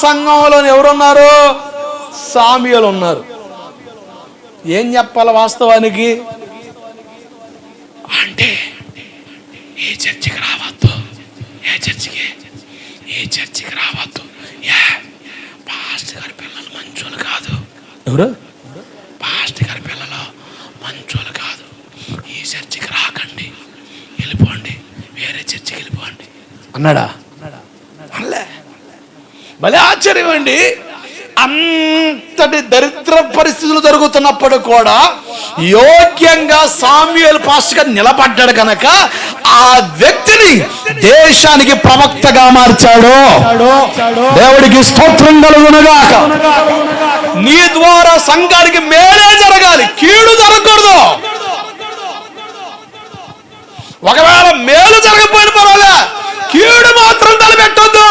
సంఘంలో ఎవరున్నారు? సామ్యులు ఉన్నారు. ఏం చెప్పాలి వాస్తవానికి అంటే, ఏ చర్చికి రావద్దు, ఏ చర్చికి రావద్దు, పాస్టర్ గారి పిల్లలు మంచోళ్ళు కాదు. ఎవరు? పాస్టర్ గారి పిల్లలు మంచోళ్ళు కాదు, ఈ చర్చికి రాకండి, వెళ్ళిపోండి, వేరే చర్చికి వెళ్ళిపోండి అన్నాడా? భలే ఆశ్చర్యం అండి. అంతటి దరిద్ర పరిస్థితులు జరుగుతున్నప్పుడు కూడా యోగ్యంగా సామ్యూయేలు పాస్టర్ గారు నిలబడ్డాడు కనుక ఆ వ్యక్తిని దేశానికి ప్రవక్తగా మార్చాడు. దేవుడికి స్తోత్రం కలుగునుగాక. నీ ద్వారా సంఘానికి మేలే జరగాలి, కీడు జరగకూడదు. ఒకవేళ మేలు జరగకపోయిన పర్వాలే, కీడు మాత్రం తలపెట్టొద్దు.